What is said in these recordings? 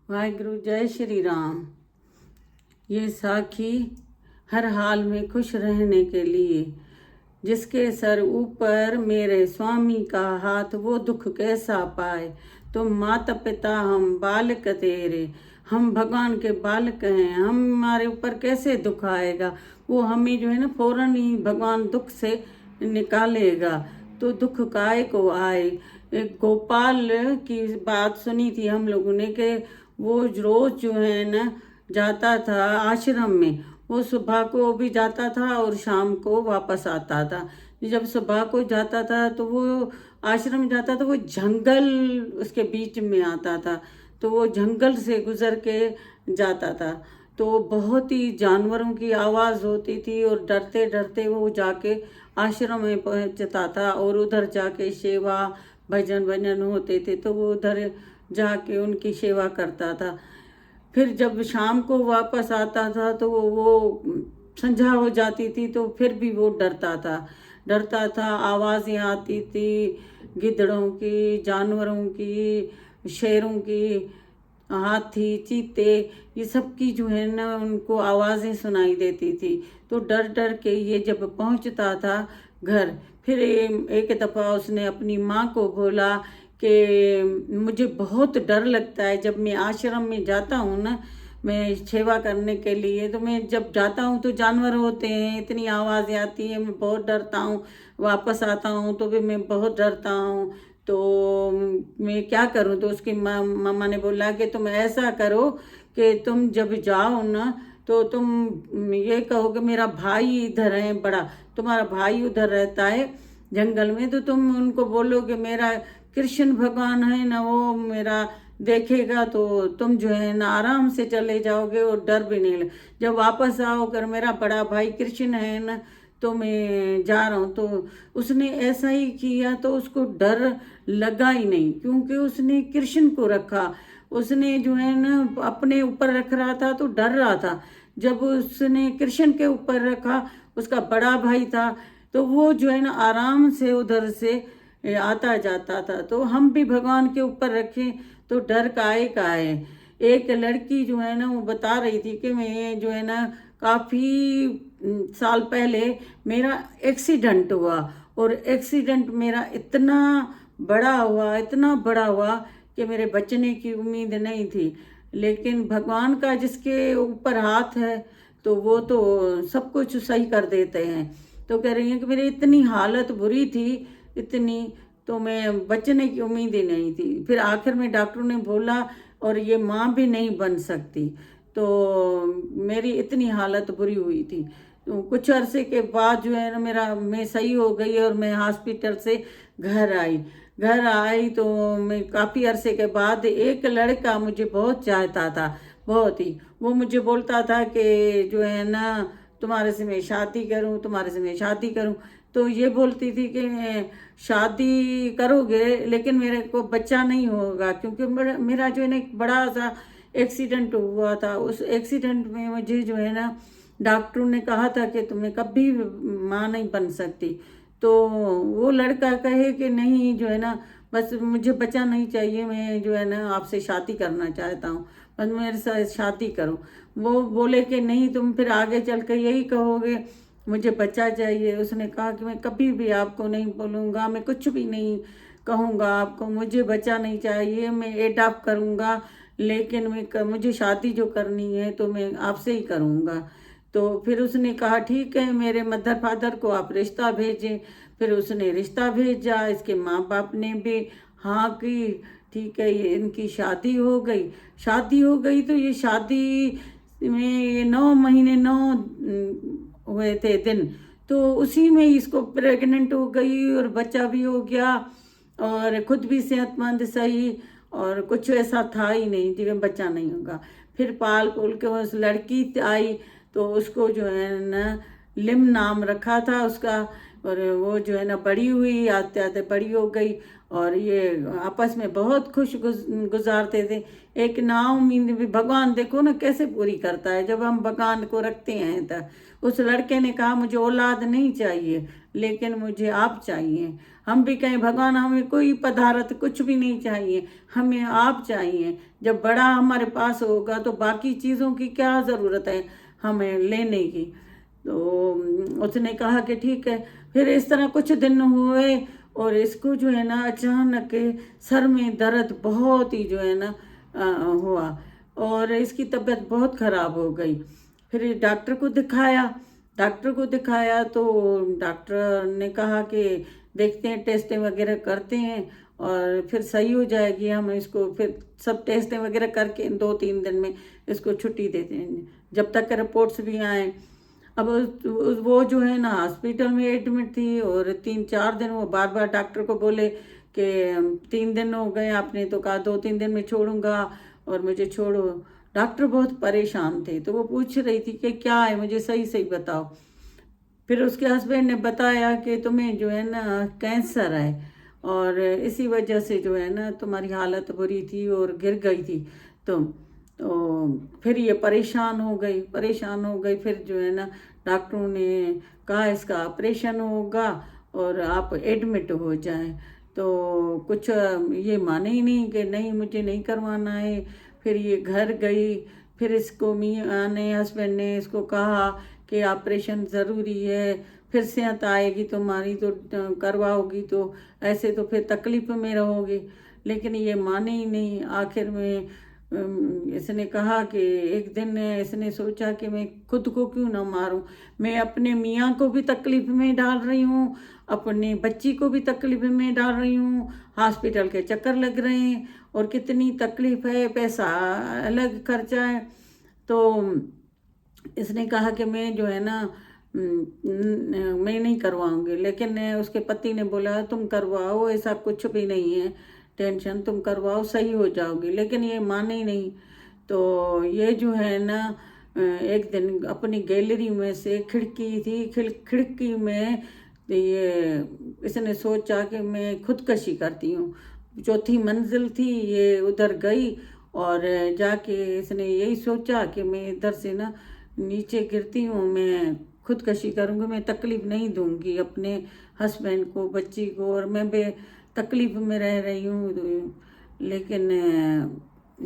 वाहिगुरु जय श्री राम। ये साखी हर हाल में खुश रहने के लिए, जिसके सर ऊपर मेरे स्वामी का हाथ, वो दुख कैसा पाए। तुम माता पिता हम बालक तेरे, हम भगवान के बालक हैं, हमारे ऊपर कैसे दुख आएगा। वो हमें जो है ना फौरन ही भगवान दुख से निकालेगा। तो दुख काय को आए। एक गोपाल की बात सुनी थी हम लोगों ने कि वो रोज जो है ना जाता था आश्रम में। वो सुबह को भी जाता था और शाम को वापस आता था। जब सुबह को जाता था तो वो आश्रम जाता था, वो जंगल उसके बीच में आता था, तो वो जंगल से गुजर के जाता था। तो बहुत ही जानवरों की आवाज़ होती थी और डरते डरते वो जाके आश्रम में पहुंचता था और उधर जाके सेवा भजन वजन होते थे, तो वो उधर जाके उनकी सेवा करता था। फिर जब शाम को वापस आता था तो वो संध्या हो जाती थी, तो फिर भी वो डरता था। आवाज़ें आती थी गिद्धड़ों की, जानवरों की, शेरों की, हाथी, चीते, ये सब की जो है ना उनको आवाज़ें सुनाई देती थी। तो डर डर के ये जब पहुंचता था घर, फिर एक दफ़ा उसने अपनी माँ को बोला कि मुझे बहुत डर लगता है जब मैं आश्रम में जाता हूँ ना, मैं सेवा करने के लिए, तो मैं जब जाता हूँ तो जानवर होते हैं, इतनी आवाज़ें आती है, मैं बहुत डरता हूँ। वापस आता हूँ तो भी मैं बहुत डरता हूँ। तो मैं क्या करूँ। तो उसकी मम्मा ने बोला कि तुम ऐसा करो कि तुम जब जाओ ना तो तुम ये कहो कि मेरा भाई इधर है बड़ा, तुम्हारा भाई उधर रहता है जंगल में, तो तुम उनको बोलो कि मेरा कृष्ण भगवान है ना, वो मेरा देखेगा तो तुम जो है ना आराम से चले जाओगे और डर भी नहीं लगे। जब वापस आओ कर मेरा बड़ा भाई कृष्ण है ना, तो मैं जा रहा हूँ। तो उसने ऐसा ही किया, तो उसको डर लगा ही नहीं, क्योंकि उसने कृष्ण को रखा। उसने जो है ना अपने ऊपर रख रहा था तो डर रहा था। जब उसने कृष्ण के ऊपर रखा, उसका बड़ा भाई था, तो वो जो है ना आराम से उधर से आता जाता था। तो हम भी भगवान के ऊपर रखें तो डर का है। एक लड़की जो है ना वो बता रही थी कि मैं जो है ना काफ़ी साल पहले मेरा एक्सीडेंट हुआ, और एक्सीडेंट मेरा इतना बड़ा हुआ कि मेरे बचने की उम्मीद नहीं थी। लेकिन भगवान का जिसके ऊपर हाथ है तो वो तो सब कुछ सही कर देते हैं। तो कह रही हैं कि मेरी इतनी हालत बुरी थी, इतनी, तो मैं बचने की उम्मीद ही नहीं थी। फिर आखिर में डॉक्टर ने बोला और ये माँ भी नहीं बन सकती। तो मेरी इतनी हालत बुरी हुई थी। तो कुछ अरसे के बाद जो है ना मैं सही हो गई और मैं हॉस्पिटल से घर आई तो मैं काफ़ी अरसे के बाद एक लड़का मुझे बहुत चाहता था, बहुत ही। वो मुझे बोलता था कि जो है ना तुम्हारे से मैं शादी करूं, तुम्हारे से मैं शादी करूं। तो ये बोलती थी कि शादी करोगे लेकिन मेरे को बच्चा नहीं होगा, क्योंकि मेरा जो है ना एक बड़ा सा एक्सीडेंट हुआ था। उस एक्सीडेंट में मुझे जो है ना डॉक्टर ने कहा था कि तुम्हें कभी माँ नहीं बन सकती। तो वो लड़का कहे कि नहीं जो है ना बस मुझे बच्चा नहीं चाहिए, मैं जो है ना आपसे शादी करना चाहता हूँ, बस मेरे साथ शादी करो। वो बोले कि नहीं तुम फिर आगे चल कर यही कहोगे मुझे बच्चा चाहिए। उसने कहा कि मैं कभी भी आपको नहीं बोलूँगा, मैं कुछ भी नहीं कहूँगा आपको, मुझे बच्चा नहीं चाहिए, मैं एडॉप्ट करूँगा, लेकिन मुझे शादी जो करनी है तो मैं आपसे ही करूँगा। तो फिर उसने कहा ठीक है, मेरे मदर फादर को आप रिश्ता भेजें। फिर उसने रिश्ता भेजा, इसके माँ बाप ने भी हाँ की, ठीक है ये इनकी शादी हो गई। तो ये शादी में ये 9 महीने 9 हुए थे दिन, तो उसी में इसको प्रेग्नेंट हो गई और बच्चा भी हो गया, और खुद भी सेहतमंद सही, और कुछ ऐसा था ही नहीं जिसमें बच्चा नहीं होगा। फिर पाल पोल के उस लड़की आई, तो उसको जो है ना लिम नाम रखा था उसका, और वो जो है ना बड़ी हुई, आते आते बड़ी हो गई, और ये आपस में बहुत खुश गुजारते थे। एक नाउमीद भी भगवान देखो ना कैसे पूरी करता है जब हम भगवान को रखते हैं। तो उस लड़के ने कहा मुझे औलाद नहीं चाहिए लेकिन मुझे आप चाहिए। हम भी कहें भगवान हमें कोई पदार्थ कुछ भी नहीं चाहिए, हमें आप चाहिए। जब बड़ा हमारे पास होगा तो बाकी चीज़ों की क्या ज़रूरत है हमें लेने की। तो उसने कहा कि ठीक है। फिर इस तरह कुछ दिन हुए और इसको जो है ना अचानक सर में दर्द बहुत ही जो है ना हुआ और इसकी तबीयत बहुत ख़राब हो गई। फिर डॉक्टर को दिखाया तो डॉक्टर ने कहा कि देखते हैं टेस्टें वगैरह करते हैं और फिर सही हो जाएगी। हम इसको फिर सब टेस्टें वगैरह करके 2-3 दिन में इसको छुट्टी देते हैं जब तक रिपोर्ट्स भी आए। अब वो जो है ना हॉस्पिटल में एडमिट थी और 3-4 दिन वो बार बार डॉक्टर को बोले कि 3 दिन हो गए, आपने तो कहा 2-3 दिन में छोड़ूंगा और मुझे छोड़ो। डॉक्टर बहुत परेशान थे तो वो पूछ रही थी कि क्या है, मुझे सही सही बताओ। फिर उसके हस्बैंड ने बताया कि तुम्हें जो है ना कैंसर है और इसी वजह से जो है ना तुम्हारी हालत बुरी थी और गिर गई थी तुम। तो फिर ये परेशान हो गई। फिर जो है ना डॉक्टरों ने कहा इसका ऑपरेशन होगा और आप एडमिट हो जाएं। तो कुछ ये माने ही नहीं कि नहीं मुझे नहीं करवाना है। फिर ये घर गई। फिर इसको मियाँ ने हस्बैंड ने इसको कहा कि ऑपरेशन ज़रूरी है, फिर सेहत आएगी तुम्हारी तो करवाओगी, तो ऐसे तो फिर तकलीफ में रहोगी। लेकिन ये माने ही नहीं। आखिर में इसने कहा कि एक दिन इसने सोचा कि मैं खुद को क्यों ना मारूं, मैं अपने मियाँ को भी तकलीफ में डाल रही हूँ, अपनी बच्ची को भी तकलीफ में डाल रही हूँ, हॉस्पिटल के चक्कर लग रहे हैं और कितनी तकलीफ है, पैसा अलग खर्चा है। तो इसने कहा कि मैं जो है ना मैं नहीं करवाऊंगी। लेकिन उसके पति ने बोला तुम करवाओ, ऐसा कुछ भी नहीं है, टेंशन तुम करवाओ सही हो जाओगी। लेकिन ये माने ही नहीं। तो ये जो है ना एक दिन अपनी गैलरी में से खिड़की थी, खिड़की में ये इसने सोचा कि मैं खुदकशी करती हूँ। 4थी मंजिल थी, ये उधर गई और जाके इसने यही सोचा कि मैं इधर से ना नीचे गिरती हूँ, मैं खुदकशी करूँगी, मैं तकलीफ़ नहीं दूँगी अपने हस्बैंड को, बच्ची को, और मैं भी तकलीफ़ में रह रही हूँ। लेकिन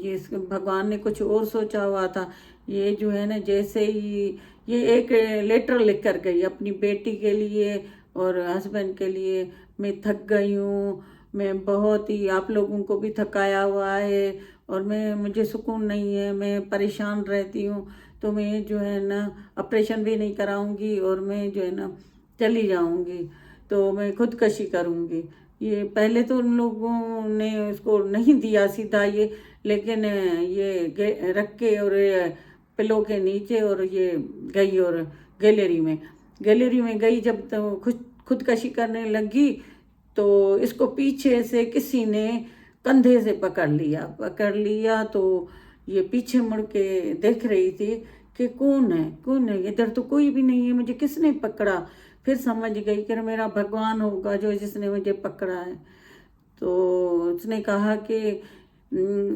ये भगवान ने कुछ और सोचा हुआ था। ये जो है ना जैसे ही ये एक लेटर लिख कर गई अपनी बेटी के लिए और हस्बैंड के लिए, मैं थक गई हूँ, मैं बहुत ही आप लोगों को भी थकाया हुआ है और मुझे सुकून नहीं है, मैं परेशान रहती हूँ, तो मैं जो है ना ऑपरेशन भी नहीं कराऊंगी और मैं जो है ना चली जाऊंगी, तो मैं खुदकशी करूंगी। ये पहले तो उन लोगों ने उसको नहीं दिया सीधा ये, लेकिन ये रख के और पिलो के नीचे और ये गई और गैलरी में गई। जब तो खुदकशी करने लगी तो इसको पीछे से किसी ने कंधे से पकड़ लिया। तो ये पीछे मुड़ के देख रही थी कि कौन है, इधर तो कोई भी नहीं है, मुझे किसने पकड़ा। फिर समझ गई कि मेरा भगवान होगा जो जिसने मुझे पकड़ा है। तो उसने कहा कि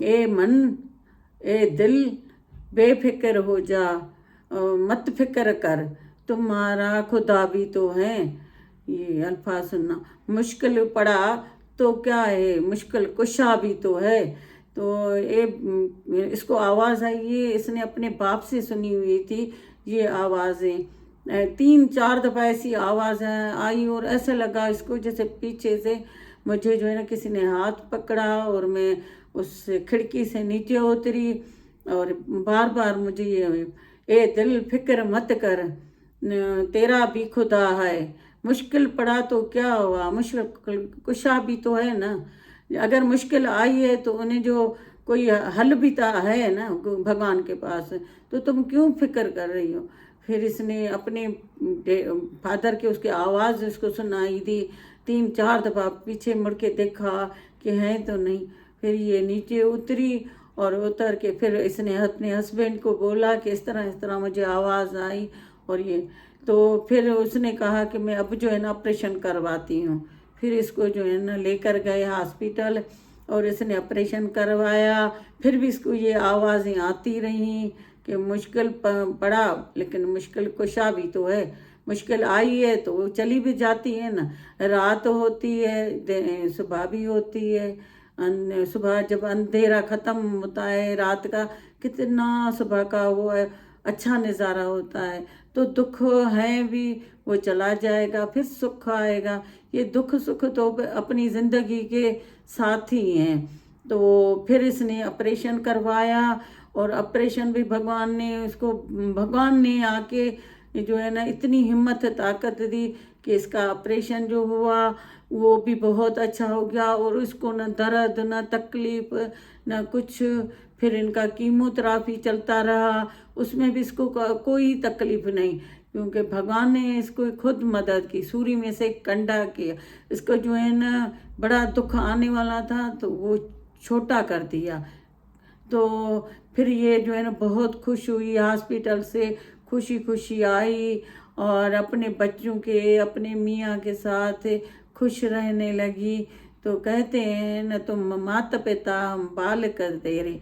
ए मन, ए दिल, बेफिक्र हो जा, मत फिक्र कर, तुम्हारा खुदा भी तो है। ये अल्फाज सुनना। मुश्किल पड़ा तो क्या है, मुश्किल कुशा भी तो है। तो ये इसको आवाज़ आई, ये इसने अपने बाप से सुनी हुई थी ये आवाज़ें। 3-4 दफ़ा ऐसी आवाज़ आई और ऐसा लगा इसको जैसे पीछे से मुझे जो है ना किसी ने हाथ पकड़ा और मैं उस खिड़की से नीचे उतरी और बार बार मुझे ये ए दिल फिक्र मत कर, तेरा भी खुदा है, मुश्किल पड़ा तो क्या हुआ, मुश्किल कुशा भी तो है ना। अगर मुश्किल आई है तो उन्हें जो कोई हल भी तो है ना भगवान के पास, तो तुम क्यों फिक्र कर रही हो। फिर इसने अपने फादर के उसकी आवाज़ उसको सुनाई दी। 3-4 दफ़ा पीछे मुड़ के देखा कि है तो नहीं। फिर ये नीचे उतरी और उतर के फिर इसने अपने हस्बैंड को बोला कि इस तरह मुझे आवाज़ आई और ये। तो फिर उसने कहा कि मैं अब जो है ना ऑपरेशन करवाती हूँ। फिर इसको जो है ना लेकर गए हॉस्पिटल और इसने ऑपरेशन करवाया। फिर भी इसको ये आवाज़ें आती रहीं कि मुश्किल पड़ा, लेकिन मुश्किल कुशा भी तो है। मुश्किल आई है तो वो चली भी जाती है ना। रात होती है, सुबह भी होती है। सुबह जब अंधेरा ख़त्म होता है रात का, कितना सुबह का वो है अच्छा नज़ारा होता है। तो दुख है भी, वो चला जाएगा, फिर सुख आएगा। ये दुख सुख तो अपनी ज़िंदगी के साथी हैं। तो फिर इसने ऑपरेशन करवाया और ऑपरेशन भी भगवान ने आके जो है ना इतनी हिम्मत ताकत दी कि इसका ऑपरेशन जो हुआ वो भी बहुत अच्छा हो गया और उसको न दर्द न तकलीफ न कुछ। फिर इनका कीमोथेरापी चलता रहा, उसमें भी इसको कोई तकलीफ नहीं, क्योंकि भगवान ने इसको खुद मदद की। सूर्य में से कंडा किया, इसको जो है ना बड़ा दुख आने वाला था तो वो छोटा कर दिया। तो फिर ये जो है ना बहुत खुश हुई, हॉस्पिटल से खुशी खुशी आई और अपने बच्चों के, अपने मियाँ के साथ खुश रहने लगी। तो कहते हैं न, तुम माता पिता हम बालक तेरे,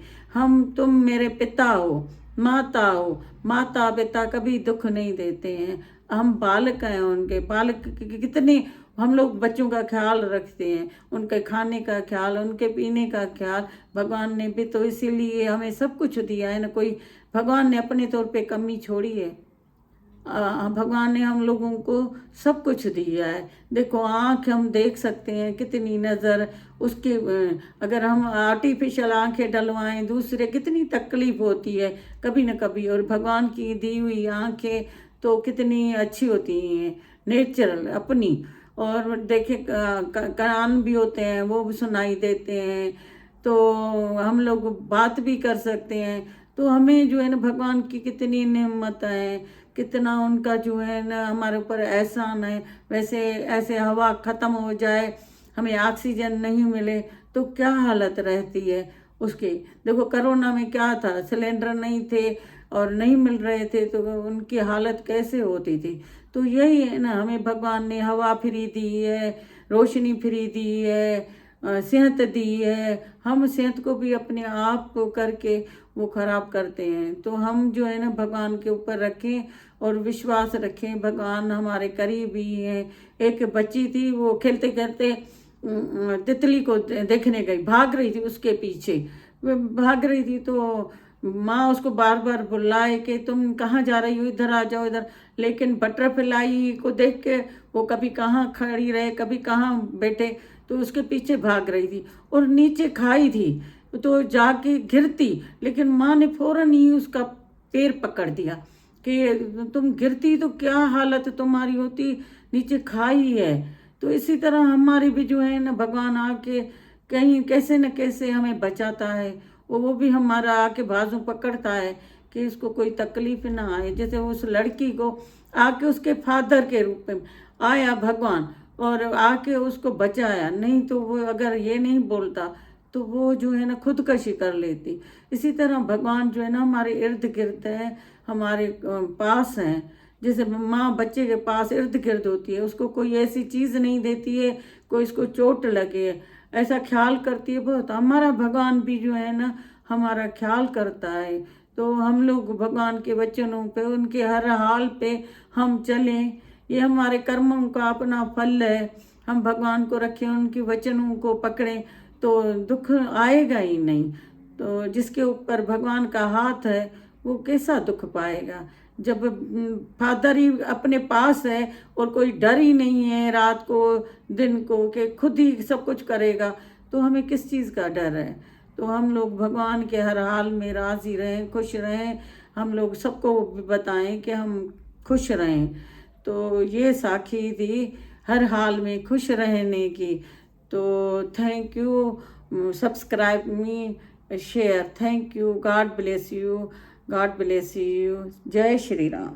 तुम मेरे पिता हो, माता हो। माता पिता कभी दुख नहीं देते हैं, हम बालक हैं उनके। बालक कितने हम लोग बच्चों का ख्याल रखते हैं, उनके खाने का ख्याल, उनके पीने का ख्याल। भगवान ने भी तो इसीलिए हमें सब कुछ दिया है ना, कोई भगवान ने अपने तौर पे कमी छोड़ी है। भगवान ने हम लोगों को सब कुछ दिया है। देखो आँख हम देख सकते हैं, कितनी नज़र उसके अगर हम आर्टिफिशियल आँखें डलवाएं दूसरे, कितनी तकलीफ होती है कभी न कभी। और भगवान की दी हुई आँखें तो कितनी अच्छी होती हैं, नेचुरल अपनी। और देखे कान भी होते हैं, वो भी सुनाई देते हैं, तो हम लोग बात भी कर सकते हैं। तो हमें जो है ना भगवान की कितनी नेमत है, कितना उनका जो है ना हमारे ऊपर एहसान है। वैसे ऐसे हवा ख़त्म हो जाए, हमें ऑक्सीजन नहीं मिले तो क्या हालत रहती है उसकी। देखो कोरोना में क्या था, सिलेंडर नहीं थे और नहीं मिल रहे थे तो उनकी हालत कैसे होती थी। तो यही है ना, हमें भगवान ने हवा फ्री दी है, रोशनी फ्री दी है, सेहत दी है। हम सेहत को भी अपने आप को करके वो खराब करते हैं। तो हम जो है ना भगवान के ऊपर रखें और विश्वास रखें, भगवान हमारे करीब ही हैं। एक बच्ची थी, वो खेलते खेलते तितली को देखने गई, भाग रही थी उसके पीछे, भाग रही थी तो माँ उसको बार बार बुलाए कि तुम कहाँ जा रही हो, इधर आ जाओ इधर। लेकिन बटरफ्लाई को देख के वो कभी कहाँ खड़ी रहे, कभी कहाँ बैठे, तो उसके पीछे भाग रही थी। और नीचे खाई थी तो जाके गिरती, लेकिन माँ ने फौरन ही उसका पैर पकड़ दिया कि तुम गिरती तो क्या हालत तुम्हारी होती, नीचे खाई है। तो इसी तरह हमारी भी जो है ना भगवान आके कहीं कैसे न कैसे हमें बचाता है। वो भी हमारा आके बाजू पकड़ता है कि इसको कोई तकलीफ ना आए। जैसे उस लड़की को आके उसके फादर के रूप में आया भगवान और आके उसको बचाया, नहीं तो वो अगर ये नहीं बोलता तो वो जो है ना खुदकशी कर लेती। इसी तरह भगवान जो है ना हमारे इर्द गिर्द है, हमारे पास हैं। जैसे माँ बच्चे के पास इर्द गिर्द होती है, उसको कोई ऐसी चीज़ नहीं देती है कोई इसको चोट लगे, ऐसा ख्याल करती है बहुत। हमारा भगवान भी जो है ना हमारा ख्याल करता है। तो हम लोग भगवान के वचनों पे, उनके हर हाल पे हम चलें, ये हमारे कर्मों का अपना फल है। हम भगवान को रखें, उनके वचनों को पकड़ें तो दुख आएगा ही नहीं। तो जिसके ऊपर भगवान का हाथ है वो कैसा दुख पाएगा। जब फादर ही अपने पास है और कोई डर ही नहीं है रात को दिन को कि खुद ही सब कुछ करेगा, तो हमें किस चीज़ का डर है। तो हम लोग भगवान के हर हाल में राज़ी रहें, खुश रहें। हम लोग सबको बताएं कि हम खुश रहें। तो ये साखी थी हर हाल में खुश रहने की। तो thank you, subscribe me, share, thank you, God bless you, God bless you. जय श्री राम।